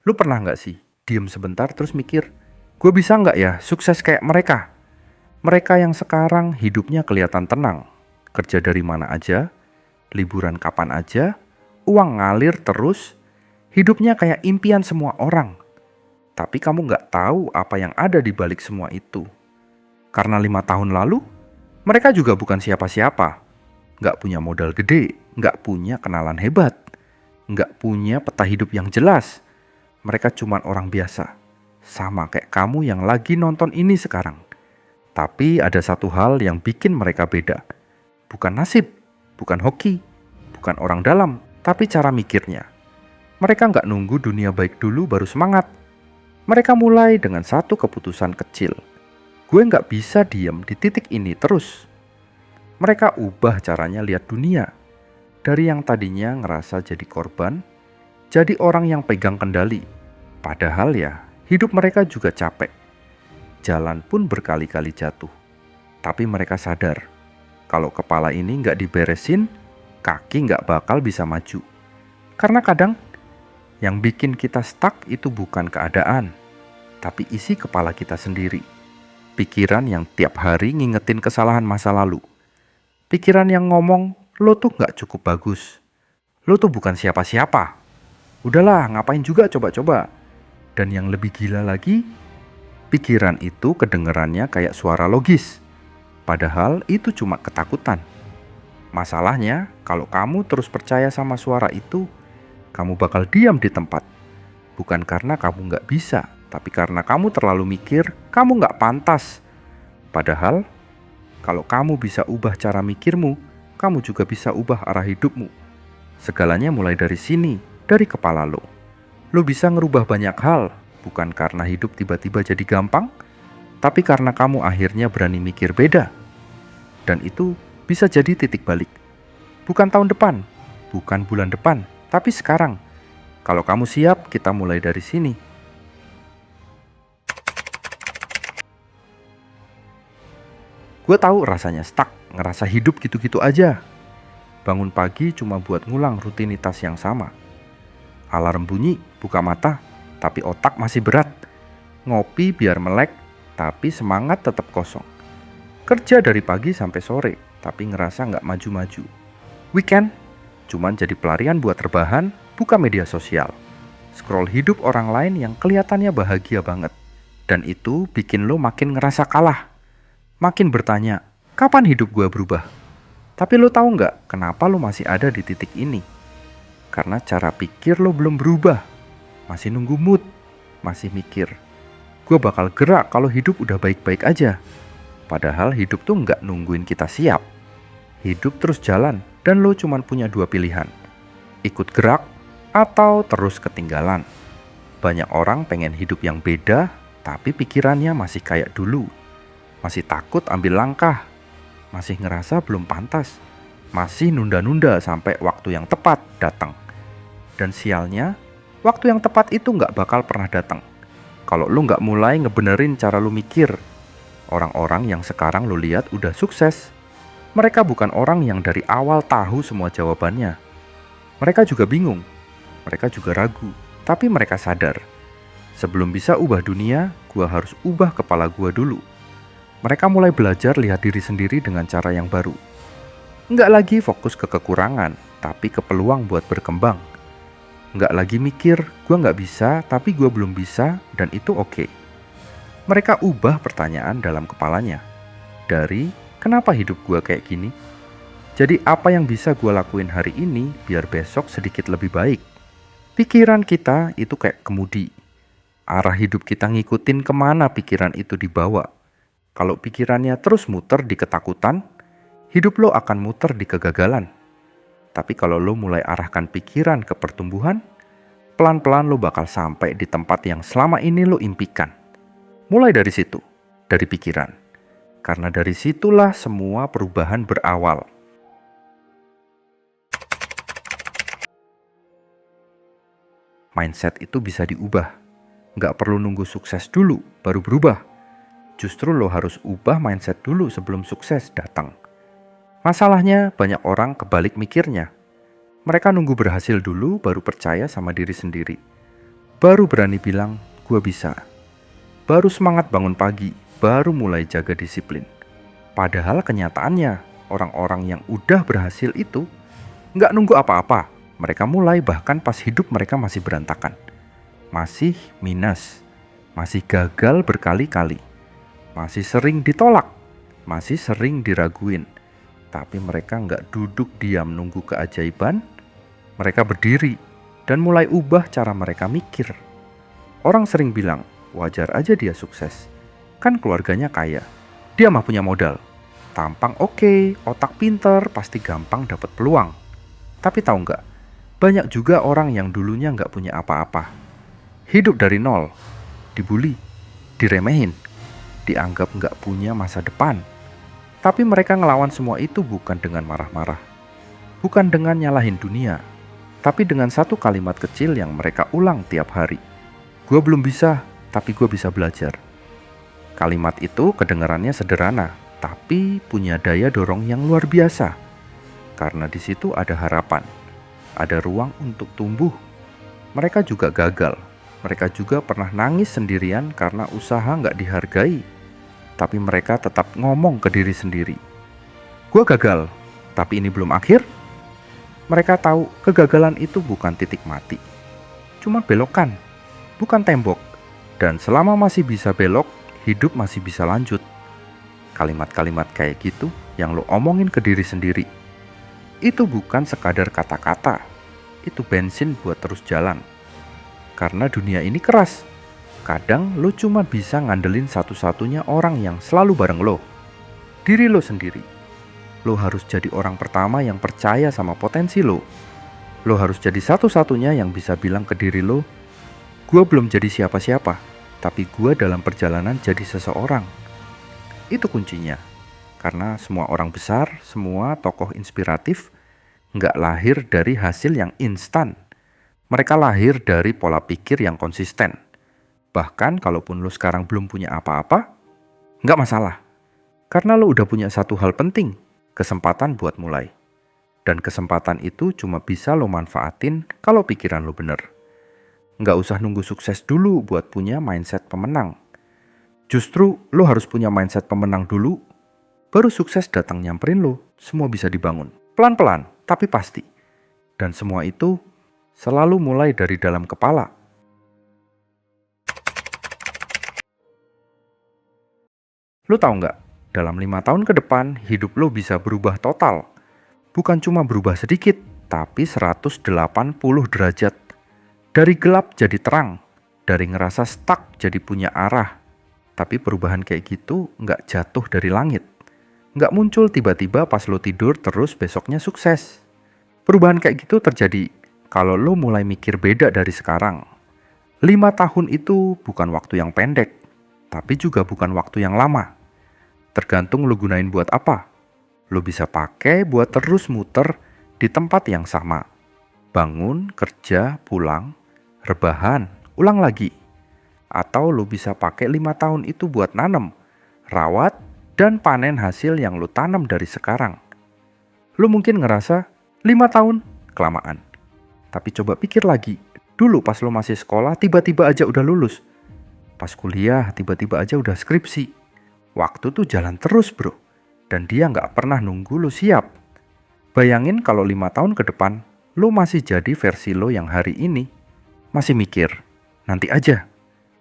Lu pernah nggak sih diem sebentar terus mikir, gue bisa nggak ya sukses kayak mereka? Mereka yang sekarang hidupnya kelihatan tenang, kerja dari mana aja, liburan kapan aja, uang ngalir terus, hidupnya kayak impian semua orang. Tapi kamu nggak tahu apa yang ada di balik semua itu. Karena 5 tahun lalu, mereka juga bukan siapa-siapa. Nggak punya modal gede, nggak punya kenalan hebat, nggak punya peta hidup yang jelas. Mereka cuma orang biasa, sama kayak kamu yang lagi nonton ini sekarang. Tapi ada satu hal yang bikin mereka beda. Bukan nasib, bukan hoki, bukan orang dalam, tapi cara mikirnya. Mereka nggak nunggu dunia baik dulu baru semangat. Mereka mulai dengan satu keputusan kecil. Gue nggak bisa diem di titik ini terus. Mereka ubah caranya lihat dunia. Dari yang tadinya ngerasa jadi korban, jadi orang yang pegang kendali. Padahal ya, hidup mereka juga capek. Jalan pun berkali-kali jatuh. Tapi mereka sadar, kalau kepala ini nggak diberesin, kaki nggak bakal bisa maju. Karena kadang, yang bikin kita stuck itu bukan keadaan, tapi isi kepala kita sendiri. Pikiran yang tiap hari ngingetin kesalahan masa lalu. Pikiran yang ngomong, lo tuh nggak cukup bagus. Lo tuh bukan siapa-siapa. Udahlah, ngapain juga coba-coba. Dan yang lebih gila lagi, pikiran itu kedengerannya kayak suara logis. Padahal itu cuma ketakutan. Masalahnya, kalau kamu terus percaya sama suara itu, kamu bakal diam di tempat. Bukan karena kamu nggak bisa, tapi karena kamu terlalu mikir kamu nggak pantas. Padahal, kalau kamu bisa ubah cara mikirmu, kamu juga bisa ubah arah hidupmu. Segalanya mulai dari sini, dari kepala lo. Lo bisa ngerubah banyak hal, bukan karena hidup tiba-tiba jadi gampang, tapi karena kamu akhirnya berani mikir beda. Dan itu bisa jadi titik balik. Bukan tahun depan, bukan bulan depan, tapi sekarang. Kalau kamu siap, kita mulai dari sini. Gue tahu rasanya stuck, ngerasa hidup gitu-gitu aja. Bangun pagi cuma buat ngulang rutinitas yang sama. Alarm bunyi, buka mata, tapi otak masih berat. Ngopi biar melek, tapi semangat tetap kosong. Kerja dari pagi sampai sore, tapi ngerasa nggak maju-maju. Weekend, cuman jadi pelarian buat rebahan, buka media sosial. Scroll hidup orang lain yang kelihatannya bahagia banget. Dan itu bikin lo makin ngerasa kalah. Makin bertanya, kapan hidup gue berubah? Tapi lo tahu nggak kenapa lo masih ada di titik ini? Karena cara pikir lo belum berubah. Masih nunggu mood, masih mikir, gue bakal gerak kalau hidup udah baik-baik aja. Padahal hidup tuh nggak nungguin kita siap. Hidup terus jalan dan lo cuma punya dua pilihan. Ikut gerak atau terus ketinggalan. Banyak orang pengen hidup yang beda, tapi pikirannya masih kayak dulu. Masih takut ambil langkah, masih ngerasa belum pantas, masih nunda-nunda sampai waktu yang tepat datang. Dan sialnya, waktu yang tepat itu nggak bakal pernah datang. Kalau lu nggak mulai ngebenerin cara lu mikir. Orang-orang yang sekarang lu lihat udah sukses. Mereka bukan orang yang dari awal tahu semua jawabannya. Mereka juga bingung, mereka juga ragu, tapi mereka sadar. Sebelum bisa ubah dunia, gua harus ubah kepala gua dulu. Mereka mulai belajar lihat diri sendiri dengan cara yang baru. Nggak lagi fokus ke kekurangan, tapi ke peluang buat berkembang. Nggak lagi mikir, gue nggak bisa, tapi gue belum bisa, dan itu oke. Mereka ubah pertanyaan dalam kepalanya. Dari, kenapa hidup gue kayak gini? Jadi apa yang bisa gue lakuin hari ini, biar besok sedikit lebih baik? Pikiran kita itu kayak kemudi. Arah hidup kita ngikutin kemana pikiran itu dibawa. Kalau pikirannya terus muter di ketakutan, hidup lo akan muter di kegagalan. Tapi kalau lo mulai arahkan pikiran ke pertumbuhan, pelan-pelan lo bakal sampai di tempat yang selama ini lo impikan. Mulai dari situ, dari pikiran. Karena dari situlah semua perubahan berawal. Mindset itu bisa diubah. Nggak perlu nunggu sukses dulu, baru berubah. Justru lo harus ubah mindset dulu sebelum sukses datang. Masalahnya banyak orang kebalik mikirnya. Mereka nunggu berhasil dulu baru percaya sama diri sendiri. Baru berani bilang, gue bisa. Baru semangat bangun pagi, baru mulai jaga disiplin. Padahal kenyataannya, orang-orang yang udah berhasil itu nggak nunggu apa-apa. Mereka mulai bahkan pas hidup mereka masih berantakan. Masih minus, masih gagal berkali-kali, masih sering ditolak, masih sering diraguin. Tapi mereka nggak duduk diam nunggu keajaiban. Mereka berdiri dan mulai ubah cara mereka mikir. Orang sering bilang, wajar aja dia sukses. Kan keluarganya kaya, dia mah punya modal. Tampang oke, otak pinter, pasti gampang dapat peluang. Tapi tahu nggak, banyak juga orang yang dulunya nggak punya apa-apa. Hidup dari nol, dibully, diremehin, dianggap nggak punya masa depan. Tapi mereka ngelawan semua itu bukan dengan marah-marah, bukan dengan nyalahin dunia, tapi dengan satu kalimat kecil yang mereka ulang tiap hari. Gue belum bisa, tapi gue bisa belajar. Kalimat itu kedengarannya sederhana, tapi punya daya dorong yang luar biasa. Karena di situ ada harapan, ada ruang untuk tumbuh. Mereka juga gagal, mereka juga pernah nangis sendirian karena usaha nggak dihargai. Tapi mereka tetap ngomong ke diri sendiri, gue gagal, tapi ini belum akhir. Mereka tahu kegagalan itu bukan titik mati, cuma belokan, bukan tembok. Dan selama masih bisa belok, hidup masih bisa lanjut. Kalimat-kalimat kayak gitu yang lo omongin ke diri sendiri, itu bukan sekadar kata-kata, itu bensin buat terus jalan. Karena dunia ini keras. Kadang lo cuma bisa ngandelin satu-satunya orang yang selalu bareng lo, diri lo sendiri. Lo harus jadi orang pertama yang percaya sama potensi lo. Lo harus jadi satu-satunya yang bisa bilang ke diri lo, gue belum jadi siapa-siapa, tapi gue dalam perjalanan jadi seseorang. Itu kuncinya. Karena semua orang besar, semua tokoh inspiratif nggak lahir dari hasil yang instan. Mereka lahir dari pola pikir yang konsisten. Bahkan kalaupun lo sekarang belum punya apa-apa, nggak masalah. Karena lo udah punya satu hal penting, kesempatan buat mulai. Dan kesempatan itu cuma bisa lo manfaatin kalau pikiran lo bener. Nggak usah nunggu sukses dulu buat punya mindset pemenang. Justru lo harus punya mindset pemenang dulu, baru sukses datang nyamperin lo, semua bisa dibangun. Pelan-pelan, tapi pasti. Dan semua itu selalu mulai dari dalam kepala. Lo tahu nggak, dalam 5 tahun ke depan, hidup lo bisa berubah total. Bukan cuma berubah sedikit, tapi 180 derajat. Dari gelap jadi terang, dari ngerasa stuck jadi punya arah. Tapi perubahan kayak gitu nggak jatuh dari langit. Nggak muncul tiba-tiba pas lo tidur terus besoknya sukses. Perubahan kayak gitu terjadi kalau lo mulai mikir beda dari sekarang. 5 tahun itu bukan waktu yang pendek, tapi juga bukan waktu yang lama. Tergantung lo gunain buat apa. Lo bisa pakai buat terus muter di tempat yang sama. Bangun, kerja, pulang, rebahan, ulang lagi. Atau lo bisa pakai 5 tahun itu buat nanam, rawat, dan panen hasil yang lo tanam dari sekarang. Lo mungkin ngerasa 5 tahun kelamaan. Tapi coba pikir lagi, dulu pas lo masih sekolah tiba-tiba aja udah lulus. Pas kuliah tiba-tiba aja udah skripsi. Waktu tuh jalan terus bro, dan dia nggak pernah nunggu lo siap. Bayangin kalau 5 tahun ke depan, lo masih jadi versi lo yang hari ini. Masih mikir, nanti aja.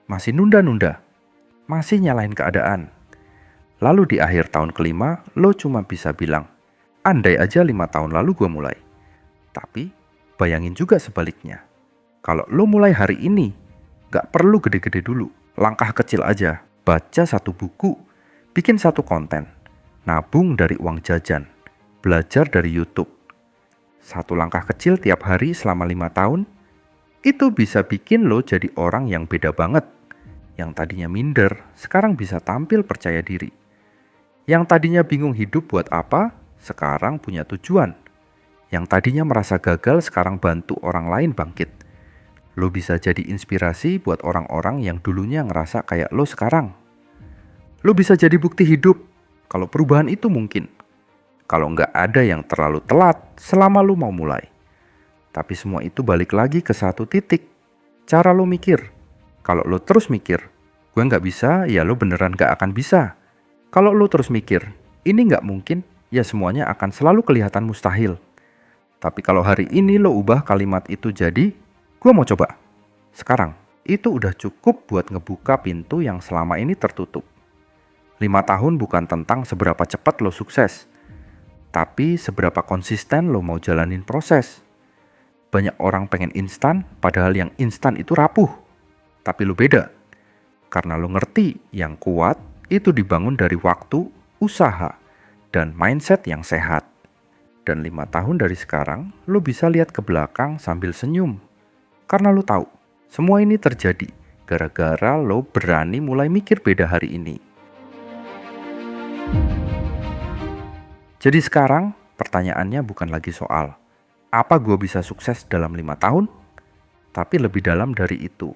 Masih nunda-nunda. Masih nyalahin keadaan. Lalu di akhir tahun kelima, lo cuma bisa bilang, andai aja 5 tahun lalu gue mulai. Tapi, bayangin juga sebaliknya. Kalau lo mulai hari ini, gak perlu gede-gede dulu. Langkah kecil aja, baca satu buku, bikin satu konten, nabung dari uang jajan, belajar dari YouTube. Satu langkah kecil tiap hari selama 5 tahun, itu bisa bikin lo jadi orang yang beda banget. Yang tadinya minder, sekarang bisa tampil percaya diri. Yang tadinya bingung hidup buat apa, sekarang punya tujuan. Yang tadinya merasa gagal, sekarang bantu orang lain bangkit. Lo bisa jadi inspirasi buat orang-orang yang dulunya ngerasa kayak lo sekarang. Lo bisa jadi bukti hidup kalau perubahan itu mungkin. Kalau nggak ada yang terlalu telat selama lo mau mulai. Tapi semua itu balik lagi ke satu titik. cara lo mikir. Kalau lo terus mikir, gue nggak bisa, ya lo beneran nggak akan bisa. Kalau lo terus mikir, ini nggak mungkin, ya semuanya akan selalu kelihatan mustahil. Tapi kalau hari ini lo ubah kalimat itu jadi, gue mau coba. Sekarang, itu udah cukup buat ngebuka pintu yang selama ini tertutup. 5 tahun bukan tentang seberapa cepat lo sukses, tapi seberapa konsisten lo mau jalanin proses. Banyak orang pengen instan, padahal yang instan itu rapuh. Tapi lo beda, karena lo ngerti yang kuat itu dibangun dari waktu, usaha, dan mindset yang sehat. Dan 5 tahun dari sekarang, lo bisa lihat ke belakang sambil senyum. Karena lo tahu, semua ini terjadi gara-gara lo berani mulai mikir beda hari ini. Jadi sekarang, pertanyaannya bukan lagi soal apa gue bisa sukses dalam 5 tahun, tapi lebih dalam dari itu.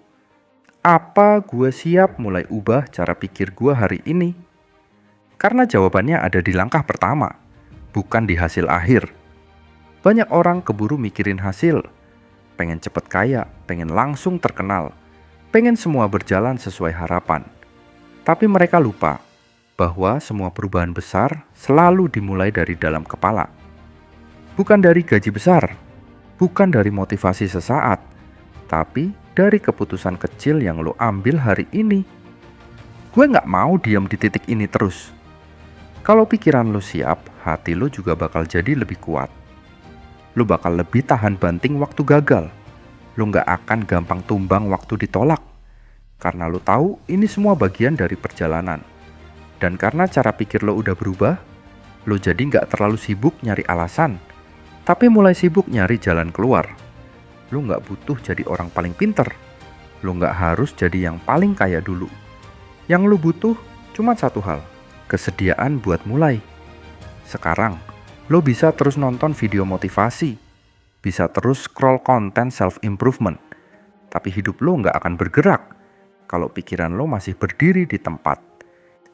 Apa gue siap mulai ubah cara pikir gue hari ini? Karena jawabannya ada di langkah pertama, bukan di hasil akhir. Banyak orang keburu mikirin hasil, pengen cepet kaya, pengen langsung terkenal, pengen semua berjalan sesuai harapan. Tapi mereka lupa bahwa semua perubahan besar selalu dimulai dari dalam kepala. Bukan dari gaji besar, bukan dari motivasi sesaat, tapi dari keputusan kecil yang lo ambil hari ini. Gue gak mau diam di titik ini terus. Kalau pikiran lo siap, hati lo juga bakal jadi lebih kuat. Lo bakal lebih tahan banting waktu gagal. Lo gak akan gampang tumbang waktu ditolak. Karena lo tahu ini semua bagian dari perjalanan. Dan karena cara pikir lo udah berubah, lo jadi gak terlalu sibuk nyari alasan, tapi mulai sibuk nyari jalan keluar. Lo gak butuh jadi orang paling pinter. Lo gak harus jadi yang paling kaya dulu. Yang lo butuh cuma satu hal, kesediaan buat mulai. Sekarang, lo bisa terus nonton video motivasi, bisa terus scroll konten self-improvement, tapi hidup lo gak akan bergerak kalau pikiran lo masih berdiri di tempat.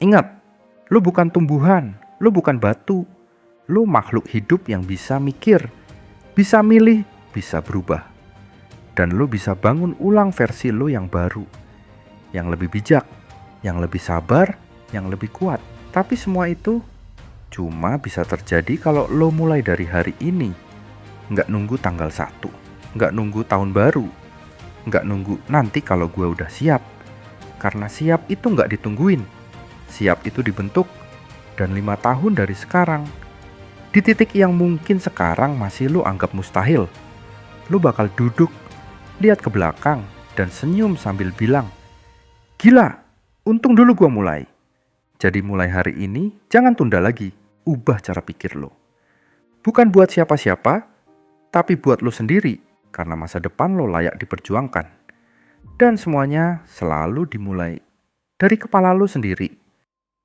Ingat, lo bukan tumbuhan, lo bukan batu, lo makhluk hidup yang bisa mikir, bisa milih, bisa berubah. Dan lo bisa bangun ulang versi lo yang baru, yang lebih bijak, yang lebih sabar, yang lebih kuat. Tapi semua itu cuma bisa terjadi kalau lo mulai dari hari ini. Nggak nunggu tanggal 1, nggak nunggu tahun baru, nggak nunggu nanti kalau gue udah siap. Karena siap itu nggak ditungguin, siap itu dibentuk. Dan 5 tahun dari sekarang, di titik yang mungkin sekarang masih lo anggap mustahil, lo bakal duduk, lihat ke belakang, dan senyum sambil bilang, "Gila, untung dulu gue mulai." Jadi mulai hari ini, jangan tunda lagi, ubah cara pikir lo. Bukan buat siapa-siapa, tapi buat lo sendiri, karena masa depan lo layak diperjuangkan. Dan semuanya selalu dimulai dari kepala lo sendiri.